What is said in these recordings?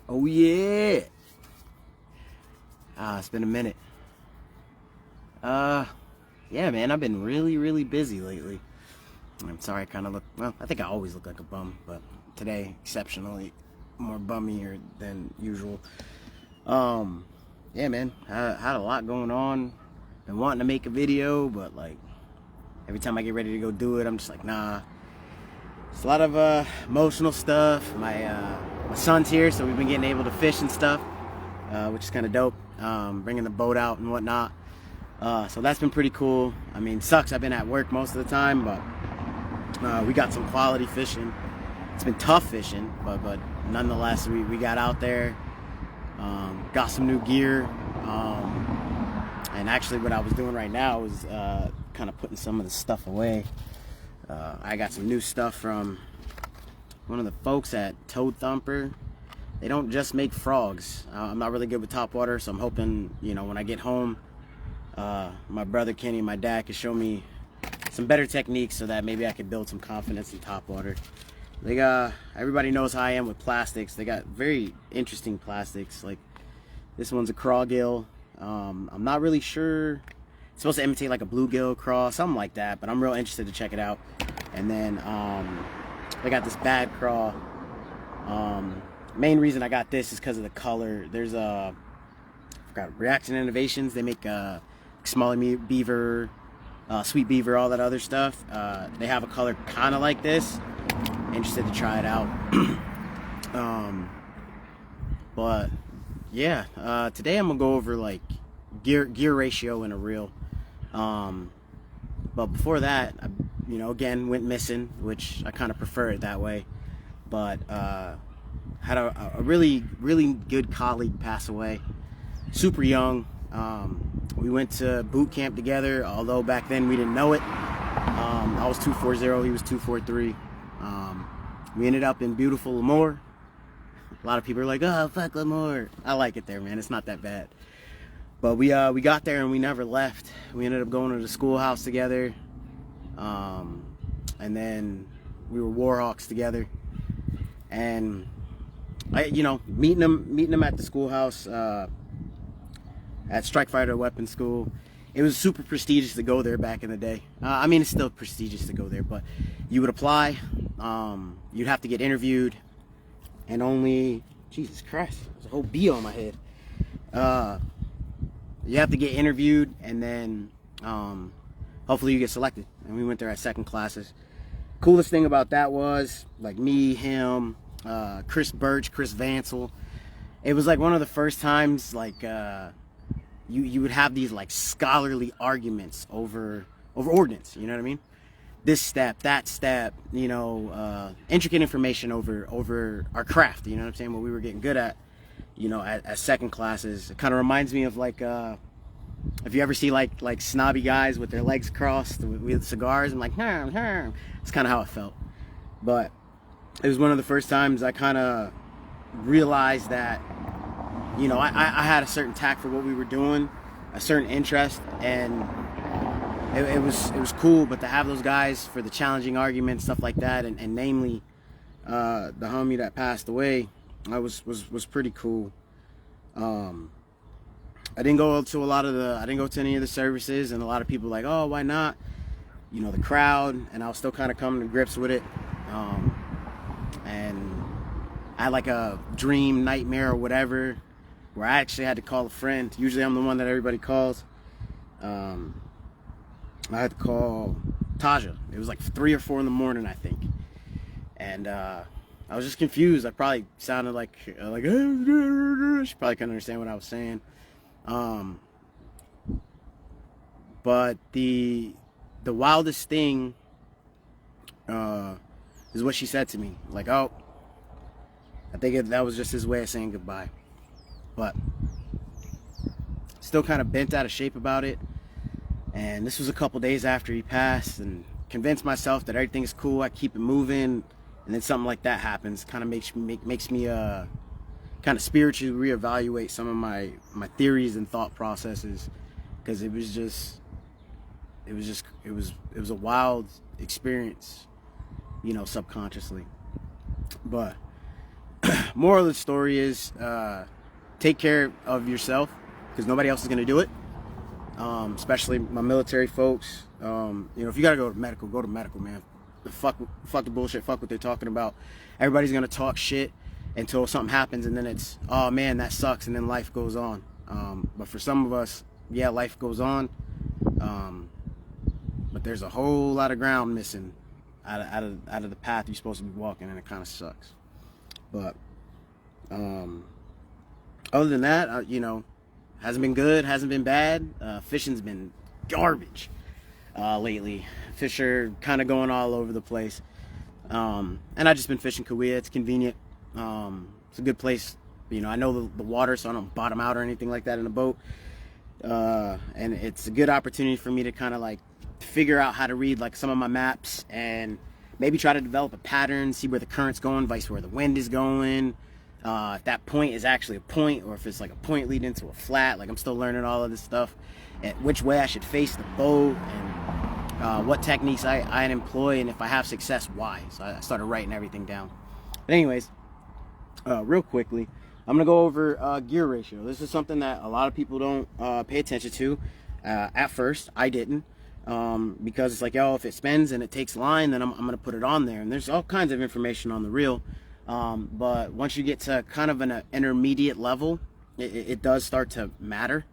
Oh yeah. It's been a minute. Yeah, man, I've been really busy lately. I'm sorry, I kind of look, well, I think I always look like a bum, but today, exceptionally more bummier than usual. Um, yeah, man, I had a lot going on. Been wanting to make a video, but like, every time I get ready to go do it, I'm just like, nah. It's a lot of emotional stuff. My son's here, so we've been getting able to fish and stuff, which is kind of dope. Bringing the boat out and whatnot. So that's been pretty cool. I mean, sucks. I've been at work most of the time, but we got some quality fishing. It's been tough fishing, but nonetheless, we got out there, got some new gear, and actually what I was doing right now was kind of putting some of the stuff away. I got some new stuff from one of the folks at Toad Thumper. They don't just make frogs. I'm not really good with topwater, so I'm hoping, when I get home, my brother Kenny and my dad can show me some better techniques so that maybe I can build some confidence in topwater. They got, everybody knows how I am with plastics. They got very interesting plastics. Like this one's a crawgill. I'm not really sure. It's supposed to imitate like a bluegill craw, something like that, but I'm real interested to check it out. And then they got this bad craw. Main reason I got this is because of the color. There's I forgot, Reaction Innovations. They make smaller beaver, sweet beaver, all that other stuff. They have a color kind of like this. Interested to try it out. But yeah, today I'm gonna go over like gear ratio in a reel. But before that, I, again went missing, which I kind of prefer it that way. But had a really good colleague pass away, super young. We went to boot camp together, although back then we didn't know it. I was 240, he was 243. We ended up in beautiful Lemoore. A lot of people are like, oh, fuck Lemoore. I like it there, man. It's not that bad. But we got there and we never left. We ended up going to the schoolhouse together. And then we were Warhawks together. And meeting them at the schoolhouse, at Strike Fighter Weapons School. It was super prestigious to go there back in the day. I mean, it's still prestigious to go there, but you would apply, you'd have to get interviewed, and only, Jesus Christ, there's a whole bee on my head. You have to get interviewed, and then hopefully you get selected. And we went there at second classes. Coolest thing about that was, like me, him, Chris Birch, Chris Vansel. It was like one of the first times, like, you would have these like scholarly arguments over ordnance, you know what I mean? This step, that step, intricate information over our craft, you know what I'm saying? What we were getting good at, at second classes. It kind of reminds me of like, if you ever see like snobby guys with their legs crossed with cigars, I'm like, it's kind of how it felt. But it was one of the first times I kind of realized that, I had a certain tact for what we were doing, a certain interest, and it was cool. But to have those guys for the challenging arguments, stuff like that, and namely the homie that passed away, was pretty cool. I didn't go to any of the services, and a lot of people were like, oh, why not? The crowd, and I was still kind of coming to grips with it. And I had like a dream, nightmare, or whatever, where I actually had to call a friend. Usually I'm the one that everybody calls. I had to call Taja. It was like 3 or 4 in the morning, I think. And I was just confused. I probably sounded like she probably couldn't understand what I was saying. But the wildest thing is what she said to me. Like, oh, I think that was just his way of saying goodbye. But still kind of bent out of shape about it. And this was a couple days after he passed, and convinced myself that everything's cool, I keep it moving, and then something like that happens. Kind of makes me kind of spiritually reevaluate some of my theories and thought processes, because it was a wild experience, subconsciously. But moral of the story is take care of yourself, because nobody else is going to do it. Especially my military folks. If you gotta go to medical, man. Fuck the bullshit. Fuck what they're talking about. Everybody's gonna talk shit until something happens, and then it's, oh man, that sucks, and then life goes on. But for some of us, yeah, life goes on. But there's a whole lot of ground missing out of the path you're supposed to be walking, and it kind of sucks. But other than that, hasn't been good, hasn't been bad. Fishing's been garbage lately. Fish are kind of going all over the place. And I've just been fishing Kauai. It's convenient. It's a good place. I know the water, so I don't bottom out or anything like that in a boat. And it's a good opportunity for me to kind of like figure out how to read like some of my maps and maybe try to develop a pattern, see where the current's going, vice where the wind is going. If that point is actually a point, or if it's like a point leading into a flat. Like, I'm still learning all of this stuff, and which way I should face the boat, and what techniques I employ, and if I have success, why. So I started writing everything down. But anyways, real quickly, I'm gonna go over gear ratio. This is something that a lot of people don't pay attention to. At first, I didn't, because it's like, if it spins and it takes line, then I'm gonna put it on there, and there's all kinds of information on the reel. But once you get to kind of an intermediate level, it does start to matter.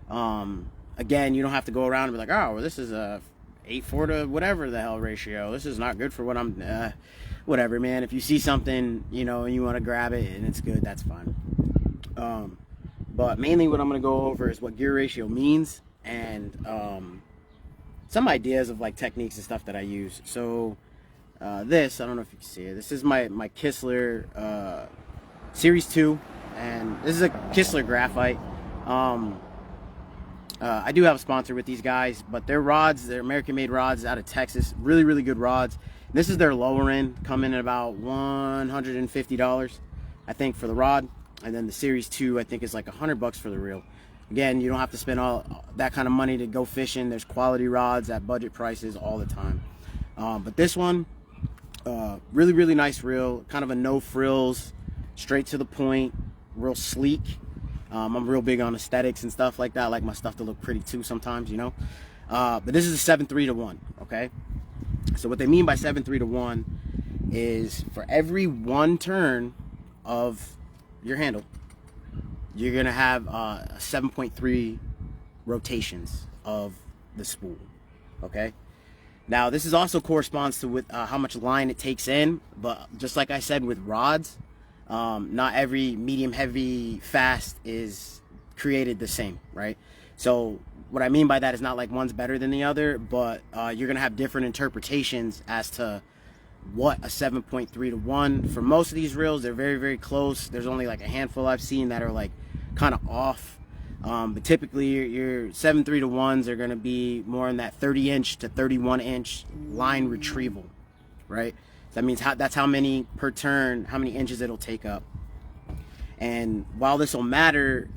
Again, you don't have to go around and be like, oh, well, this is a 8.4 to whatever the hell ratio. This is not good for what I'm, whatever, man. If you see something, and you want to grab it and it's good, that's fine. But mainly what I'm going to go over is what gear ratio means, and some ideas of like techniques and stuff that I use. So this, I don't know if you can see it. This is my Kistler Series 2, and this is a Kistler graphite. I do have a sponsor with these guys, but their rods, they're American-made rods out of Texas. Really, really good rods. This is their lower end, coming at about $150, I think, for the rod. And then the Series 2, I think, is like $100 for the reel. Again, you don't have to spend all that kind of money to go fishing. There's quality rods at budget prices all the time. But this one, really, really nice reel. Kind of a no frills, straight to the point, real sleek. I'm real big on aesthetics and stuff like that. I like my stuff to look pretty too sometimes, But this is a 7.3 to 1, okay? So what they mean by 7.3 to 1 is for every one turn of your handle, you're gonna have 7.3 rotations of the spool, okay? Now, this is also corresponds to with how much line it takes in, but just like I said with rods, not every medium, heavy, fast is created the same, right? So what I mean by that is not like one's better than the other, but you're gonna have different interpretations as to what a 7.3 to 1. For most of these reels, they're very, very close. There's only like a handful I've seen that are like kind of off. But typically your 7.3 to 1s are going to be more in that 30-inch to 31-inch line retrieval, right? So that means that's how many per turn, how many inches it'll take up. And while this will matter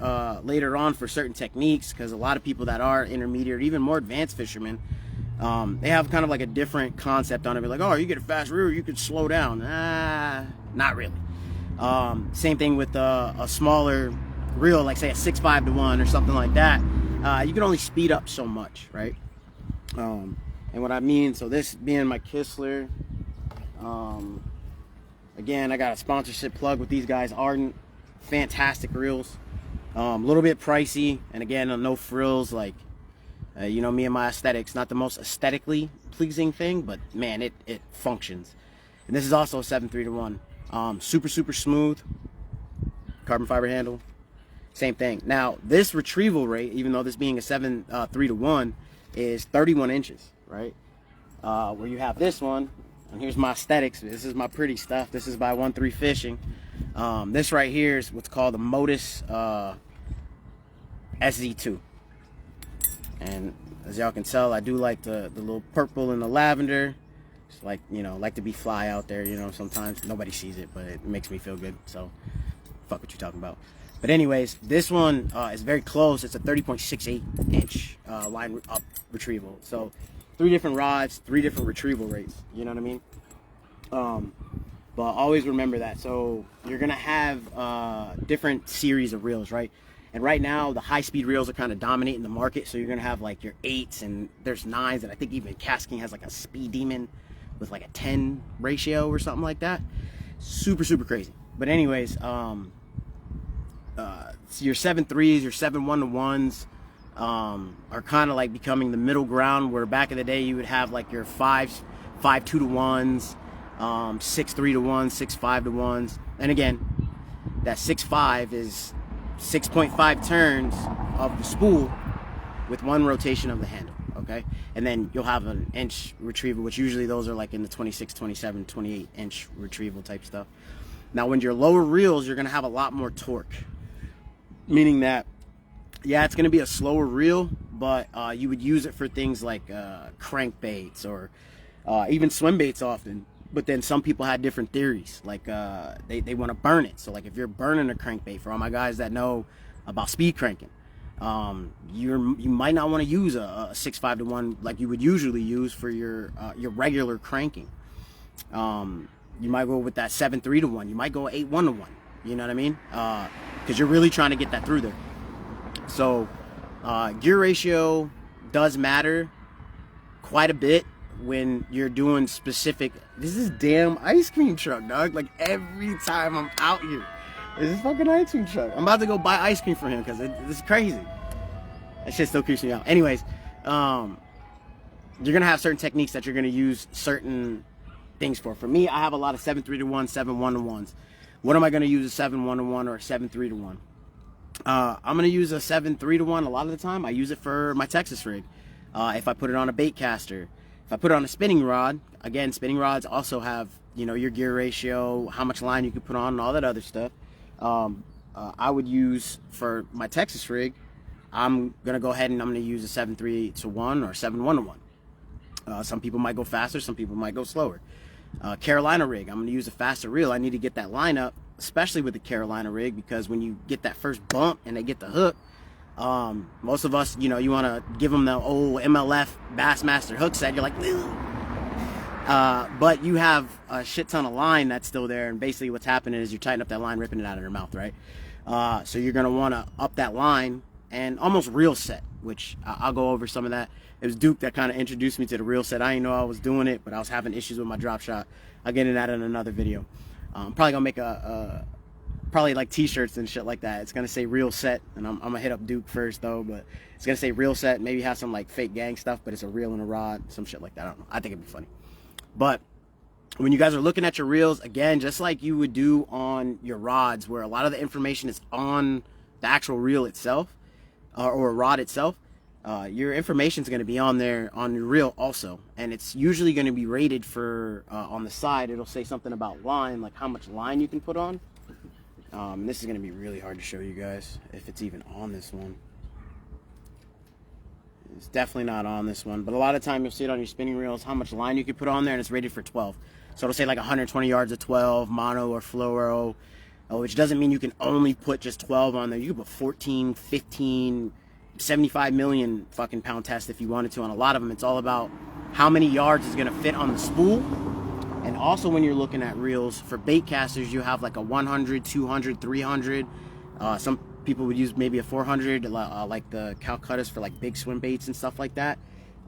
later on for certain techniques, because a lot of people that are intermediate or even more advanced fishermen, they have kind of like a different concept on it. Be like, oh, you get a fast reel, you could slow down. Not really. Same thing with a smaller reel, like say a 6.5 to 1 or something like that. You can only speed up so much, right? And what I mean, so this being my Kistler, again, I got a sponsorship plug with these guys, Ardent. Fantastic reels, a little bit pricey, and again, no frills. Like me and my aesthetics, not the most aesthetically pleasing thing, but man, it functions. And this is also a 7.3 to 1, super smooth, carbon fiber handle, same thing. Now this retrieval rate, even though this being a 7.3 to 1, is 31 inches, right? Where you have this one, and here's my aesthetics. This is my pretty stuff. This is by 1-3 Fishing. This right here is what's called the Modus SZ2, and as y'all can tell, I do like the little purple and the lavender. It's like, like to be fly out there, sometimes nobody sees it, but it makes me feel good, so fuck what you're talking about. But anyways, this one is very close. It's a 30.68 inch line up retrieval. So 3 different rods, 3 different retrieval rates, you know what I mean? But always remember that. So you're gonna have different series of reels, right? And right now the high-speed reels are kind of dominating the market. So you're gonna have like your 8s, and there's 9s, and I think even Casking has like a Speed Demon with like a 10 ratio or something like that. Super crazy. But anyways, your 7.3s, your 7.1-to-1s are kind of like becoming the middle ground, where back in the day you would have like your 5s, 5.2-to-1s, 6.3-to-1s, 6.5-to-1s. And again, that 6.5 is 6.5 turns of the spool with 1 rotation of the handle, okay? And then you'll have an inch retrieval, which usually those are like in the 26, 27, 28 inch retrieval type stuff. Now when you're lower reels, you're gonna have a lot more torque, meaning that, yeah, it's gonna be a slower reel, but you would use it for things like crankbaits or even swim baits often. But then some people had different theories, like they want to burn it. So like if you're burning a crankbait, for all my guys that know about speed cranking, you might not want to use a 6.5-to-1 like you would usually use for your regular cranking. You might go with that 7.3-to-1. You might go 8.1-to-1. You know what I mean? Because you're really trying to get that through there. So gear ratio does matter quite a bit when you're doing specific. This is damn ice cream truck, dog. Like every time I'm out here, this is fucking ice cream truck. I'm about to go buy ice cream for him because this is crazy. That shit still creeps me out. Anyways, you're gonna have certain techniques that you're gonna use certain things for. For me, I have a lot of 7.3-to-1, 7.1-to-1s. What am I gonna use, a 7.1-to-1 or a 7.3-to-1? I'm gonna use a 7.3-to-1 a lot of the time. I use it for my Texas rig. If I put it on a bait caster, if I put it on a spinning rod, again, spinning rods also have, you know, your gear ratio, how much line you can put on, and all that other stuff. I would use for my Texas rig, I'm gonna go ahead and I'm gonna use a 7.3-to-1 or 7.1-to-1. Some people might go faster, some people might go slower. Carolina rig, I'm gonna use a faster reel. I need to get that line up, especially with the Carolina rig, because when you get that first bump and they get the hook, most of us, you know, you want to give them the old MLF Bassmaster hook set. You're like, but you have a shit ton of line that's still there, and basically what's happening is you're tightening up that line, ripping it out of their mouth, right? So you're gonna want to up that line and almost reel set, which I'll go over some of that. It was Duke that kind of introduced me to the reel set. I didn't know I was doing it, but I was having issues with my drop shot. I'll get into that in another video. I'm probably gonna make probably like t-shirts and shit like that. It's gonna say reel set, and I'm gonna hit up Duke first though, but it's gonna say reel set, maybe have some like fake gang stuff, but it's a reel and a rod, some shit like that. I don't know, I think it'd be funny. But when you guys are looking at your reels, again, just like you would do on your rods, where a lot of the information is on the actual reel itself, or rod itself, your information is going to be on there on your reel also, and it's usually going to be rated for on the side. It'll say something about line, like how much line you can put on. This is going to be really hard to show you guys if it's even on this one. It's definitely not on this one, but a lot of time you'll see it on your spinning reels, how much line you can put on there, and it's rated for 12. So it'll say like 120 yards of 12, mono or fluoro, which doesn't mean you can only put just 12 on there. You can put 14, 15, 75 million fucking pound test if you wanted to. On a lot of them, it's all about how many yards is going to fit on the spool. And also when you're looking at reels, for bait casters, you have like a 100, 200, 300. Some people would use maybe a 400, like the Calcuttas for like big swim baits and stuff like that.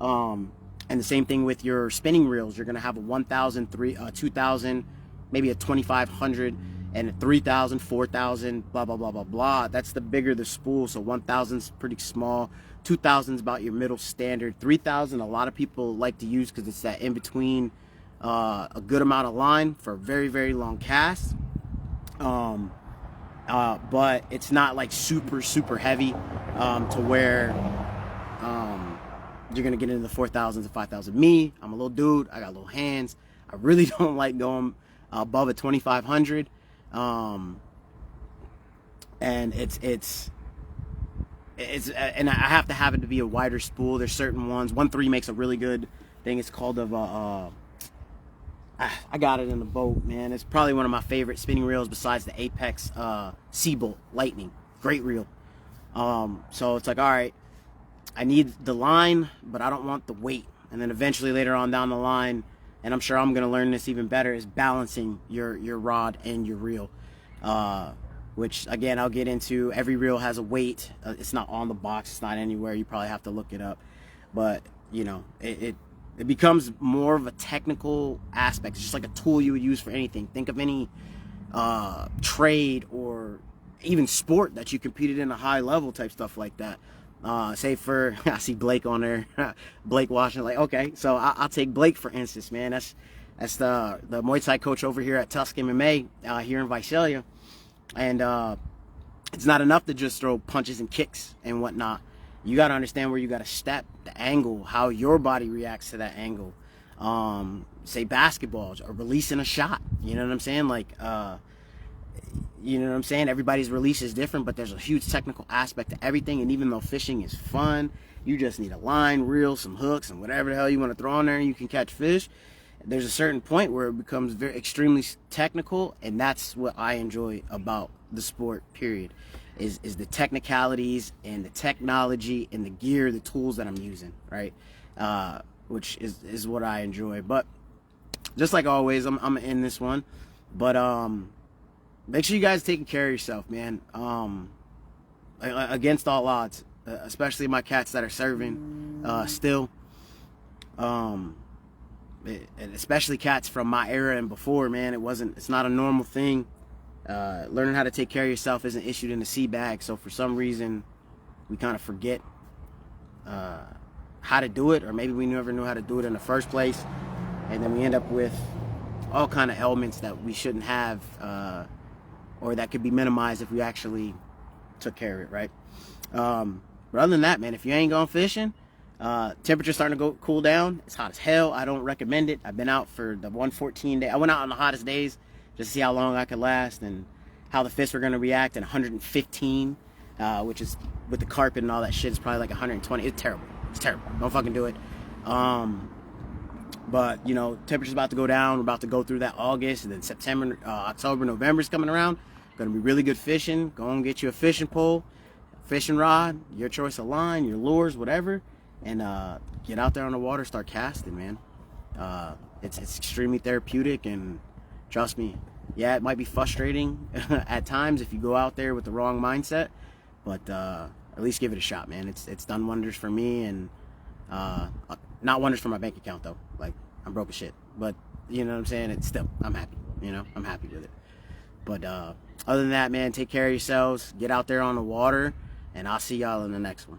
And the same thing with your spinning reels. You're going to have a 1,000, 2,000, maybe a 2,500, and a 3,000, 4,000, blah, blah, blah, blah, blah. That's the bigger the spool. So 1,000 is pretty small. 2,000 is about your middle standard. 3,000, a lot of people like to use because it's that in between, a good amount of line for very, very long casts. But it's not like super, super heavy to where you're going to get into the 4,000s and 5,000. Me, I'm a little dude. I got little hands. I really don't like going above a 2,500. And it's and I have to have it to be a wider spool. There's certain ones. 1.3 makes a really good thing. It's called I got it in the boat, man. It's probably one of my favorite spinning reels besides the Apex Seabolt Lightning. Great reel. So it's like, all right, I need the line, but I don't want the weight. And then eventually later on down the line, and I'm sure I'm gonna learn this even better, is balancing your rod and your reel. Which again I'll get into. Every reel has a weight. It's not on the box. It's not anywhere. You probably have to look it up. But you know, it becomes more of a technical aspect. It's just like a tool you would use for anything. Think of any trade or even sport that you competed in, a high level type stuff like that. Say for, I see Blake on there, Blake Washington. Like, okay, so I'll take Blake for instance, man. That's the Muay Thai coach over here at Tusk MMA here in Visalia, and it's not enough to just throw punches and kicks and whatnot. You got to understand where you got to step, the angle, how your body reacts to that angle. Say basketball or releasing a shot. You know what I'm saying? Like, you know what I'm saying? Everybody's release is different, but there's a huge technical aspect to everything. And even though fishing is fun, you just need a line, reel, some hooks, and whatever the hell you want to throw on there, and you can catch fish. There's a certain point where it becomes very extremely technical, and that's what I enjoy about the sport, period, is the technicalities and the technology and the gear, the tools that I'm using, right? Which is what I enjoy. But just like always, I'm in this one, but make sure you guys taking care of yourself, man. Against all odds, especially my cats that are serving still, and especially cats from my era and before, man. It's not a normal thing. Learning how to take care of yourself isn't issued in a sea bag, so for some reason we kind of forget how to do it, or maybe we never knew how to do it in the first place, and then we end up with all kind of ailments that we shouldn't have, or that could be minimized if we actually took care of it, right? But other than that, man, if you ain't going fishing, temperature's starting to cool down. It's hot as hell. I don't recommend it. I've been out for the 114 day. I went out on the hottest days just to see how long I could last and how the fish were going to react. And 115, which is with the carpet and all that shit, is probably like 120. It's terrible. It's terrible. Don't fucking do it. But you know, temperature's about to go down. We're about to go through that August, and then September, October, November's coming around. Gonna be really good fishing. Go and get you a fishing pole, fishing rod, your choice of line, your lures, whatever, and get out there on the water, start casting, man. It's extremely therapeutic, and trust me, yeah, it might be frustrating at times if you go out there with the wrong mindset, but at least give it a shot, man. It's done wonders for me, and not wonders for my bank account though. Like, I'm broke as shit, but you know what I'm saying? It's still, I'm happy. You know, I'm happy with it. But other than that, man, take care of yourselves. Get out there on the water, and I'll see y'all in the next one.